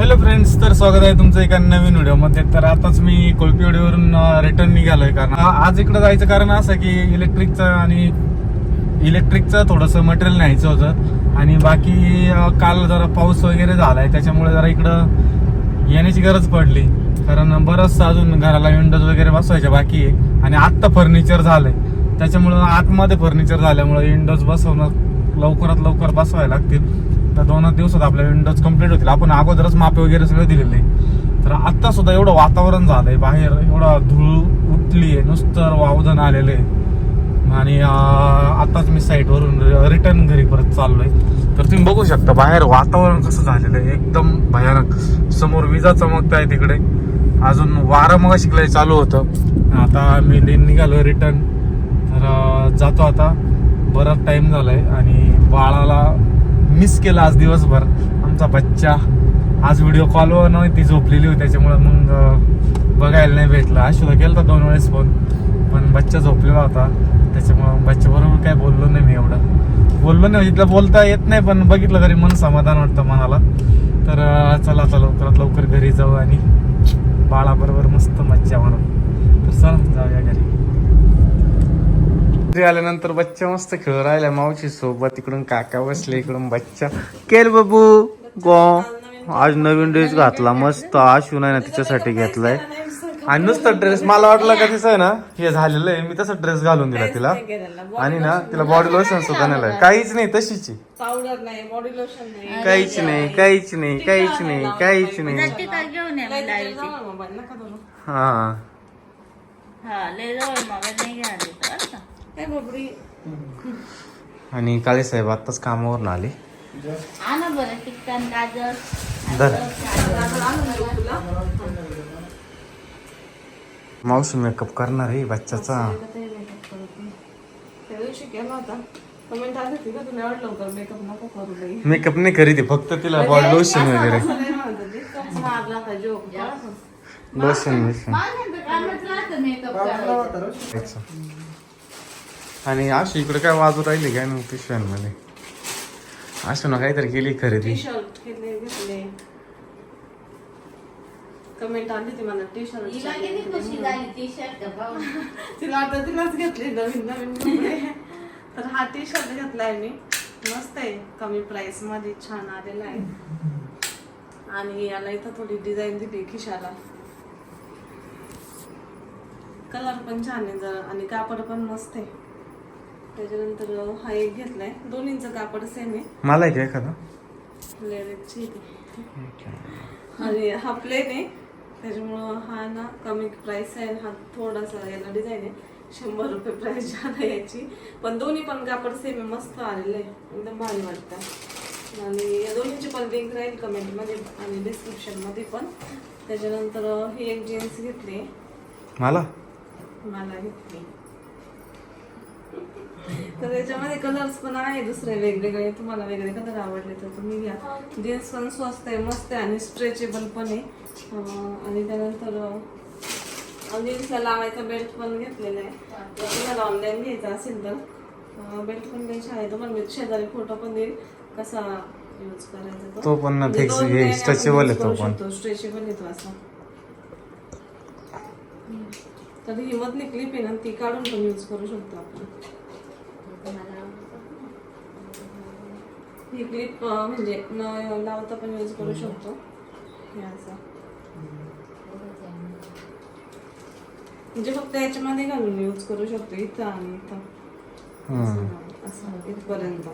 Hello friends, तर स्वागत आहे तुमचं एका नवीन व्हिडिओमध्ये. तर आताच मी कोळपेवाडीवरून रिटर्न निघालोय. कारण आज इकडे जायचं कारण असं की इलेक्ट्रिकचं थोडंसं मटेरियल न्यायचं होतं आणि बाकी काल जरा पाऊस वगैरे झालाय त्याच्यामुळे जरा इकडं येण्याची गरज पडली. कारण बरंचसं अजून घराला विंडोज वगैरे बसवायच्या बाकी आहे आणि आत्ता फर्निचर झालंय, त्याच्यामुळं आतमध्ये फर्निचर झाल्यामुळे विंडोज बसवणं लवकरात लवकर बसवायला लागतील. तर 2 दिवसात आपल्या विंडोज कम्प्लीट होतील. आपण अगोदरच मापे वगैरे सगळं दिलेलं आहे. तर आत्ता सुद्धा एवढं वातावरण झालंय, बाहेर एवढा धूळ उठली आहे, नुसतं वावधन आलेलं आहे. आणि आताच मी साईटवरून रिटर्न घरी परत चाललोय. तर तुम्ही बघू शकता बाहेर वातावरण कसं झालेलं आहे, एकदम भयानक. समोर विजा चमकत आहे तिकडे, अजून वारं मग शिकलंय चालू होतं. आता मी निघालोय रिटर्न. तर जातो आता. बराच टाइम झालाय आणि बाळाला मिस केला आज दिवसभर. आमचा बच्चा आज व्हिडिओ कॉलवर नव्हती, ती झोपलेली होती, त्याच्यामुळे मग बघायला नाही भेटलं. आशुला केला होता 2 वेळेस फोन, पण बच्चा झोपलेला होता, त्याच्यामुळे बच्च्याबरोबर काय बोललो नाही मी. बोललो नाही म्हणजे बोलता येत नाही, पण बघितलं तरी मन समाधान वाटतं मनाला. तर चला आता लवकरात लवकर घरी जाऊ आणि बाळाबरोबर मस्त मज्जा मारू. तर चला जाऊया घरी. आल्यानंतर बच्चा मस्त खेळ राहिला मावशी सोबत. इकडून काका बसले, इकडून बच्चा. केल बाबू गो आज नवीन ड्रेस घातला मस्त. आशू नाही ना तिच्यासाठी घेतलाय. आणि नुसतं ड्रेस मला वाटलं का तिचं आहे ना हे झालेलं आहे, मी तसा ड्रेस घालून दिला तिला. आणि ना तिला बॉडी लोशन सुद्धा नाही, काहीच नाही, तशीच पावडर नाही, बॉडी लोशन नाही, काहीच नाही, काहीच नाही, काहीच नाही, काहीच नाही. हा आणि काळे साहेब आताच कामावरून आले. मावशी मेकअप करणार आहे बच्चाचा. मेकअप नाही करीत, फक्त तिला बॉडी लोशन वगैरे लोशन. आणि आशू इकडे काय वाजू राहिली काय ना पिशव्यांमध्ये. आशू ना काहीतरी केली खरेदी. कमेंट आली ती मला टी शर्ट तिला आता तिलाच घेतले नवीन नवीन कपडे. तर हा टी शर्ट घेतलाय मी, मस्त आहे, कमी प्राइस मध्ये छान आलेला आहे. आणि याला इथं थोडी डिझाईन दिली खिशाला. कलर पण छान आहे जरा आणि कापड पण मस्त आहे. त्याच्यानंतर हा एक घेतलाय, दोन्हींचं कापड सेम आहे. मला एक एखादा लेडीजची आणि हा प्लेन आहे, त्याच्यामुळं हा ना कमी प्राइस आहे. हा थोडासा याला डिझाईन आहे, 100 रुपये प्राइस जाणार याची. पण दोन्ही पण कापड सेम आहे, मस्त आलेलं आहे, एकदम भारी वाटतं. आणि या दोन्हीची पण लिंक राहील कमेंटमध्ये आणि डिस्क्रिप्शनमध्ये पण. त्याच्यानंतर ही एक जीन्स घेतली, मला घेतली. तर याच्यामध्ये कलर्स पण आहे दुसरे वेगवेगळे, तुम्हाला वेगळे कलर आवडले तर तुम्ही घ्या. जीन्स पण स्वस्त आहे, मस्त आहे आणि स्ट्रेचेबल पण आहे. आणि त्यानंतर जीन्सला लावायचा बेल्ट पण घेतलेला आहे. तुम्हाला ऑनलाईन घ्यायचा असेल तर बेल्ट पण काही छान आहे. तो पण शेजारी फोटो पण देईल कसा यूज करायचा तो पण फिक्स स्ट्रेचेबल आहे, तो पण स्ट्रेचेबल येतो असा. तर ही मधली क्लिप आहे ना, ती काढून पण यूज करू शकतो आपण. ही क्लिप म्हणजे न लावता पण यूज करू शकतो. म्हणजे फक्त याच्यामध्ये घालून यूज करू शकतो, इथं आणि इथं असं इथपर्यंत.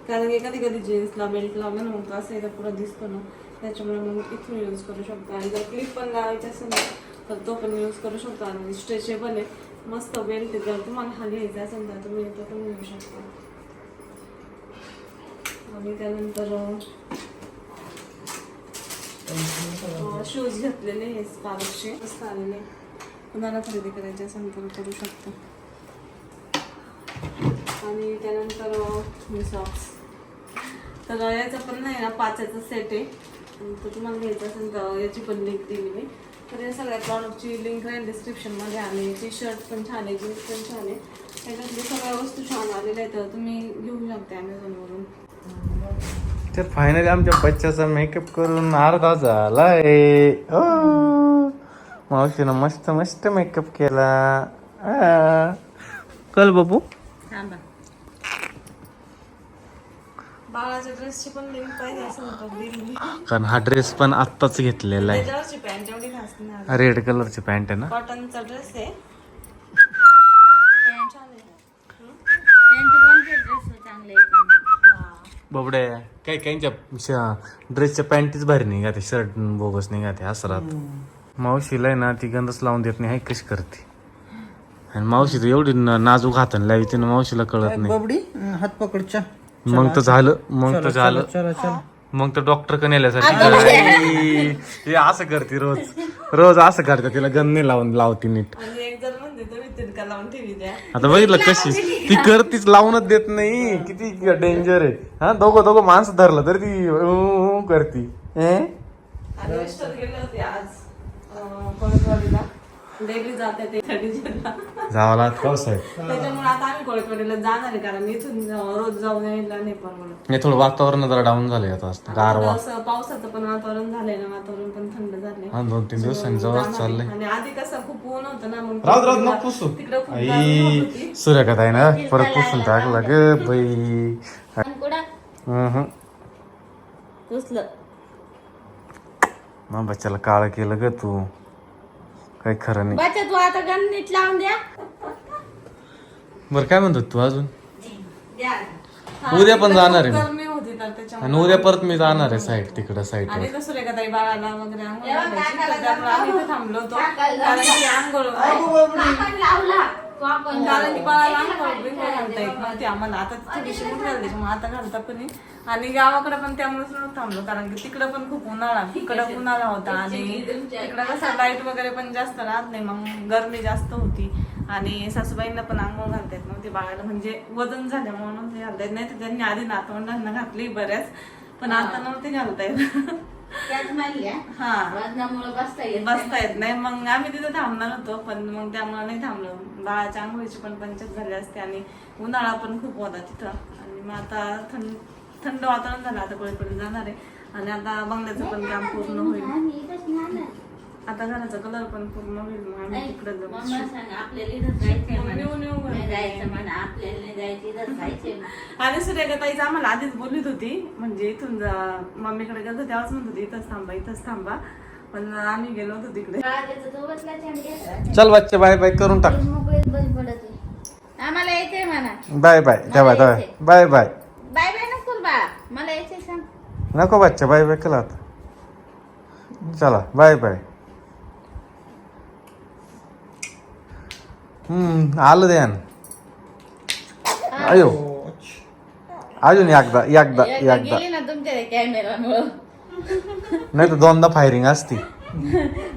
कारण की कधी कधी जीन्सला बेल्ट लावला ना मग असं एकदा पुढं दिसतो ना, त्याच्यामुळे मग इथून यूज करू शकतो. आणि जर क्लिप पण लावायची असेल ना तर तो पण यूज करू शकतो. आणि स्ट्रेचेबल आहे, मस्त बेल्ट आहे. जर तुम्हाला हा घ्यायचा असेल तर तुम्ही तो पण घेऊ शकता. आणि त्यानंतर शूज घेतलेले हे स्पार्कचे, मस्त आलेले. कुणाला खरेदी करायची असेल तर करू शकतो. आणि त्यानंतर मी सॉक्स, तर याचा पण नाही ना 5चा सेट आहे. तर तुम्हाला घ्यायचं असेल तर याची पण लिंक दिली मी. तर या सगळ्या प्रॉडक्टची लिंक राहील डिस्क्रिप्शनमध्ये. आणि टी शर्ट पण छान आहे, जीन्स पण छान आहे, त्याच्यातली सगळ्या वस्तू छान आलेल्या आहेत. तर तुम्ही घेऊ शकता ॲमेझॉनवरून. तर फायनली आमच्या बच्चाचा मेकअप करून अर्धा झालाय. मावशीनं मस्त मस्त मेकअप केला. कल बाबू. बाळाच्या ड्रेसची पण लिंक पाहिजे असं होतं दिली. कारण हा ड्रेस पण आत्ताच घेतलेला आहे. त्याच्यावरची पॅन्ट एवढी खास नाही. रेड कलरची पॅन्ट आहे ना. कॉटनचा ड्रेस आहे. बाबडे काही काहींच्या ड्रेसच्या पॅन्टीच भारी निघाते, शर्ट बोगस निघाते असं राहत. मावशीला आहे ना ती गंधच लावून देत नाही, कशी करते. आणि मावशी तर एवढी नाजूक हाताने लावी तिने मावशीला कळत नाही. बबडी हात पकडच्या. मग तर झालं, मग तर झालं, चला चला. मग तर डॉक्टर कडे नेल्यासारखी हे असं करते रोज रोज असं करते. तिला गंध नाही लावती नीट. आणि एक जण म्हणते तुम्ही तिरका लावून ठेवी द्या. आता बघितलं कशी ती करतीच, लावूनच देत नाही. किती डेंजर आहे. हा दोघं माणसं धरलं तरी ती करती. आणि मिस्टर गेले होते आज कोळसवाडीला. डेली जाते ते खडीजेला. जावाला पाऊस आहे. त्याच्यामुळे आता आम्ही कोळसवाडीला जाणार आहे, कारण इथून रोज जाऊन यायला नाही परवडत. हे थोडं वातावरण जरा डाऊन झालंय आता. गारवा असं पावसाचं पण वातावरण झालंय ना, वातावरण पण थंड झालंय. हा 2-3 दिवसांनी जवळ चाललंय. आणि आधी कसं खूप ऊन होतं ना, मग राहत नको पुसू. तिकडे खूप गरमी आई होती. सूर्यकात आहे ना, परत पुसून टाकला ग बाई. पुसलं. मग बच्चाला काळ केलं ग तू, काही खरं नाही. बच्चा तू आता गण नीट लावून द्या. बरं काय म्हणतो तू अजून. द्या. उद्या पण जाणार आहे गरमी होती तर त्याच्यामुळे. आणि उद्या परत मी जाणार आहे साईड तिकडं साईड. आणि कसं रे का ताई बाळाला वगैरे आंघोळ घालायची, तर त्यामुळे आम्ही इथे थांबलो होतो. कारण की आंघोळ कारण की बाळाला आंघोळ बिंघोळ घालता येत नव्हती आम्हाला. आता थोडीशी मोठी झाली त्याच्यामुळे आता घालता पण नाही. आणि गावाकडे पण त्यामुळेच नव्हतं थांबलो, कारण की तिकडं पण खूप उन्हाळा होता. आणि तिकडं कसं लाईट वगैरे पण जास्त राहत नाही, मग गरमी जास्त होती. आणि सासूबाईंना पण आंघोळ घालता येत नव्हती बाळाला, म्हणजे वजन झाल्यामुळे नव्हते घालता येत. नाही तर त्यांनी आधी नातवंडांना घातली बऱ्याच, पण आता नव्हते घालता येत. हा बसता येत नाही. मग आम्ही तिथे थांबणार होतो, पण मग त्यामुळे नाही थांबलो. बाळाच्या आंघोळीची पण पंचायत झाली असते आणि उन्हाळा पण खूप होता तिथं. आणि मग आता थंड वातावरण झालं. आता कोळीकडे जाणार आहे आणि आता बंगल्याचं पण काम पूर्ण होईल. आता घराचा कलर पण पूर्ण होईल. मग आम्ही तिकडे आणि सूर्यगताईच आम्हाला आधीच बोलत होती, म्हणजे इथून मम्मीकडे गेलो तेव्हाच म्हणत होती इथंच थांबा. पण आम्ही गेलो होतो तिकडे. चल बच्चे बाय बाय करून टाक. आम्हाला यायचंय म्हणा. बाय बाय तेव्हा बाय बाय बाय बाय नको बा, मला यायचंय सांग. नको बच्चा बाय बाय केला आता. चला बाय बाय. आलं ध्यान. अयो अजून एकदा गेली ना तुमच्या कॅमेरामुळं. नाही तर 2दा फायरिंग असती.